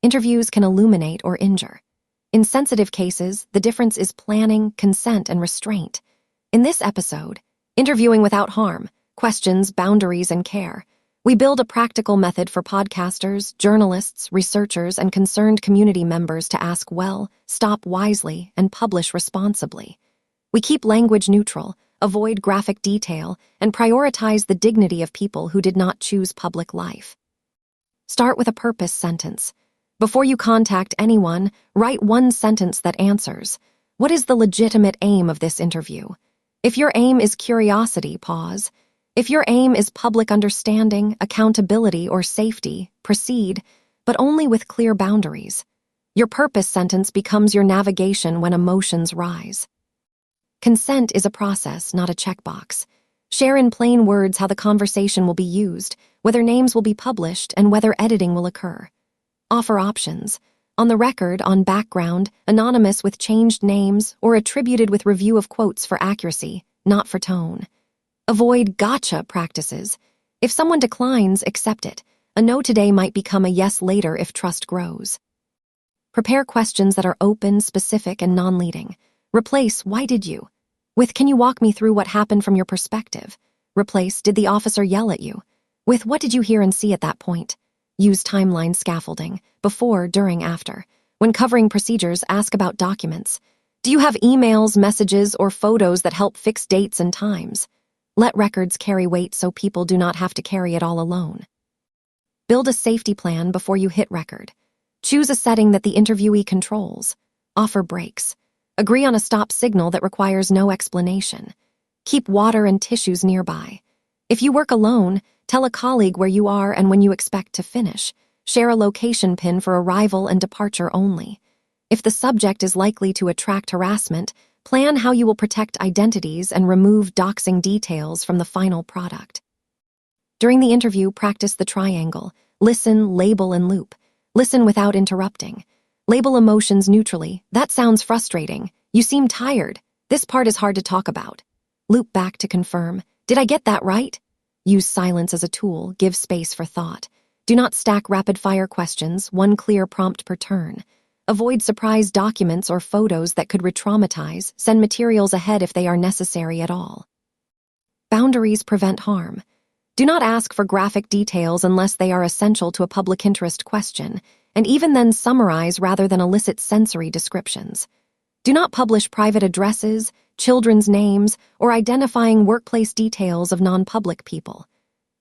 Interviews can illuminate or injure. In sensitive cases, the difference is planning, consent, and restraint. In this episode, Interviewing Without Harm, Questions, Boundaries, and Care, we build a practical method for podcasters, journalists, researchers, and concerned community members to ask well, stop wisely, and publish responsibly. We keep language neutral, avoid graphic detail, and prioritize the dignity of people who did not choose public life. Start with a purpose sentence. Before you contact anyone, write one sentence that answers, what is the legitimate aim of this interview? If your aim is curiosity, pause. If your aim is public understanding, accountability, or safety, proceed, but only with clear boundaries. Your purpose sentence becomes your navigation when emotions rise. Consent is a process, not a checkbox. Share in plain words how the conversation will be used, whether names will be published, and whether editing will occur. Offer options. On the record, on background, anonymous with changed names, or attributed with review of quotes for accuracy, not for tone. Avoid gotcha practices. If someone declines, accept it. A no today might become a yes later if trust grows. Prepare questions that are open, specific, and non-leading. Replace why did you with can you walk me through what happened from your perspective? Replace did the officer yell at you with what did you hear and see at that point? Use timeline scaffolding, before, during, after. When covering procedures, ask about documents. Do you have emails, messages, or photos that help fix dates and times? Let records carry weight so people do not have to carry it all alone. Build a safety plan before you hit record. Choose a setting that the interviewee controls. Offer breaks. Agree on a stop signal that requires no explanation. Keep water and tissues nearby. If you work alone, tell a colleague where you are and when you expect to finish. Share a location pin for arrival and departure only. If the subject is likely to attract harassment, plan how you will protect identities and remove doxxing details from the final product. During the interview, practice the triangle. Listen, label, and loop. Listen without interrupting. Label emotions neutrally. That sounds frustrating. You seem tired. This part is hard to talk about. Loop back to confirm. Did I get that right? Use silence as a tool. Give space for thought. Do not stack rapid-fire questions, one clear prompt per turn. Avoid surprise documents or photos that could re-traumatize. Send materials ahead if they are necessary at all. Boundaries prevent harm. Do not ask for graphic details unless they are essential to a public interest question, and even then summarize rather than elicit sensory descriptions. Do not publish private addresses, children's names, or identifying workplace details of non-public people.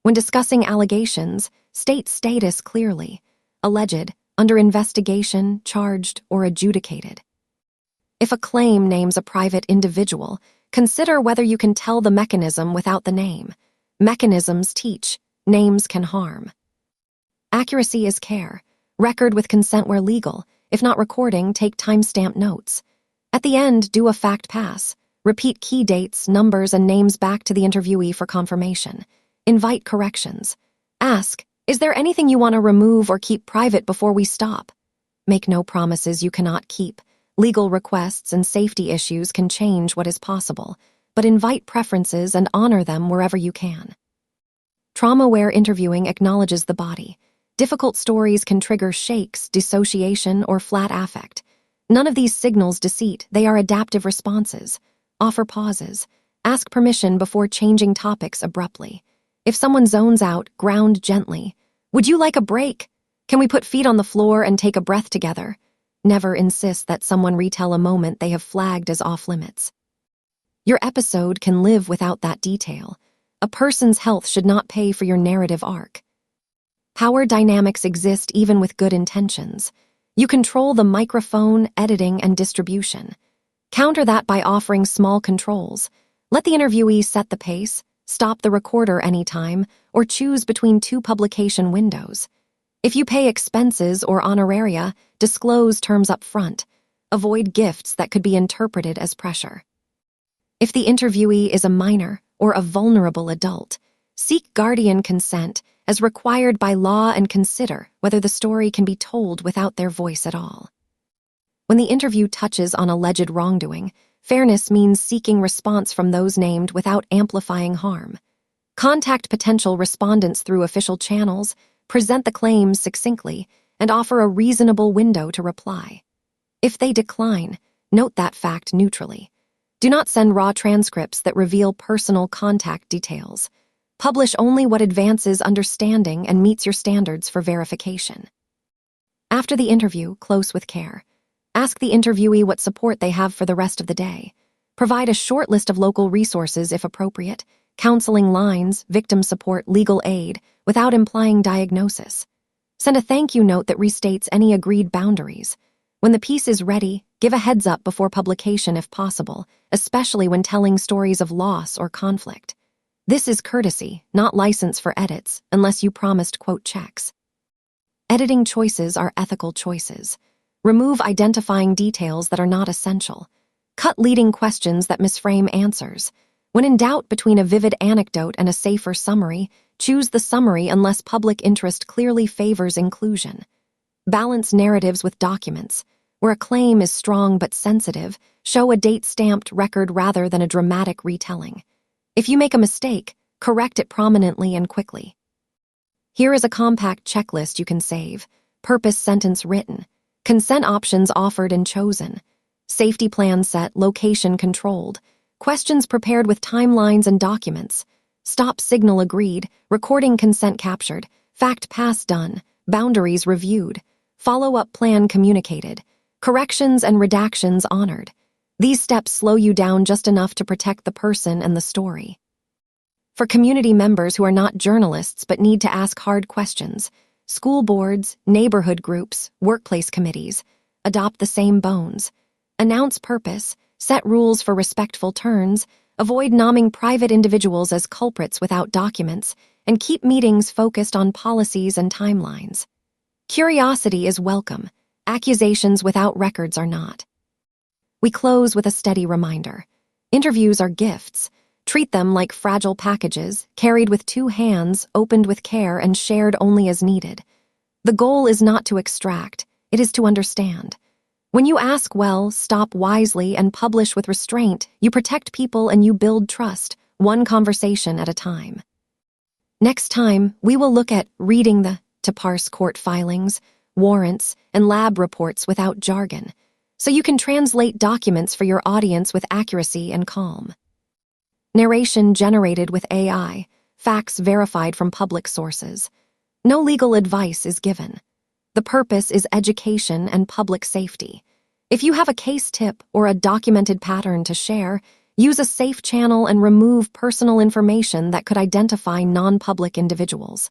When discussing allegations, state status clearly. Alleged, under investigation, charged, or adjudicated. If a claim names a private individual, consider whether you can tell the mechanism without the name. Mechanisms teach, names can harm. Accuracy is care. Record with consent where legal. If not recording, take timestamp notes. At the end, do a fact pass. Repeat key dates, numbers, and names back to the interviewee for confirmation. Invite corrections. Ask, is there anything you want to remove or keep private before we stop? Make no promises you cannot keep. Legal requests and safety issues can change what is possible, but invite preferences and honor them wherever you can. Trauma-aware interviewing acknowledges the body. Difficult stories can trigger shakes, dissociation, or flat affect. None of these signals deceit, they are adaptive responses. Offer pauses. Ask permission before changing topics abruptly. If someone zones out, ground gently. Would you like a break? Can we put feet on the floor and take a breath together? Never insist that someone retell a moment they have flagged as off-limits. Your episode can live without that detail. A person's health should not pay for your narrative arc. Power dynamics exist even with good intentions. You control the microphone, editing, and distribution. Counter that by offering small controls. Let the interviewee set the pace, stop the recorder anytime, or choose between two publication windows. If you pay expenses or honoraria, disclose terms up front. Avoid gifts that could be interpreted as pressure. If the interviewee is a minor or a vulnerable adult, seek guardian consent as required by law and consider whether the story can be told without their voice at all. When the interview touches on alleged wrongdoing, fairness means seeking response from those named without amplifying harm. Contact potential respondents through official channels, present the claims succinctly, and offer a reasonable window to reply. If they decline, note that fact neutrally. Do not send raw transcripts that reveal personal contact details. Publish only what advances understanding and meets your standards for verification. After the interview, close with care. Ask the interviewee what support they have for the rest of the day. Provide a short list of local resources if appropriate, counseling lines, victim support, legal aid, without implying diagnosis. Send a thank you note that restates any agreed boundaries. When the piece is ready, give a heads up before publication if possible, especially when telling stories of loss or conflict. This is courtesy, not license for edits, unless you promised quote checks. Editing choices are ethical choices. Remove identifying details that are not essential. Cut leading questions that misframe answers. When in doubt between a vivid anecdote and a safer summary, choose the summary unless public interest clearly favors inclusion. Balance narratives with documents. Where a claim is strong but sensitive, show a date-stamped record rather than a dramatic retelling. If you make a mistake, correct it prominently and quickly. Here is a compact checklist you can save. Purpose sentence written. Consent options offered and chosen. Safety plan set, location controlled. Questions prepared with timelines and documents. Stop signal agreed, recording consent captured. Fact pass done. Boundaries reviewed. Follow-up plan communicated. Corrections and redactions honored. These steps slow you down just enough to protect the person and the story. For community members who are not journalists but need to ask hard questions, school boards, neighborhood groups, workplace committees, adopt the same bones. Announce purpose, set rules for respectful turns, avoid nomming private individuals as culprits without documents, and keep meetings focused on policies and timelines. Curiosity is welcome. Accusations without records are not. We close with a steady reminder. Interviews are gifts. Treat them like fragile packages, carried with two hands, opened with care, and shared only as needed. The goal is not to extract, it is to understand. When you ask well, stop wisely, and publish with restraint, you protect people and you build trust, one conversation at a time. Next time, we will look at reading to parse court filings, warrants, and lab reports without jargon, so you can translate documents for your audience with accuracy and calm. Narration generated with AI, facts verified from public sources. No legal advice is given. The purpose is education and public safety. If you have a case tip or a documented pattern to share, use a safe channel and remove personal information that could identify non-public individuals.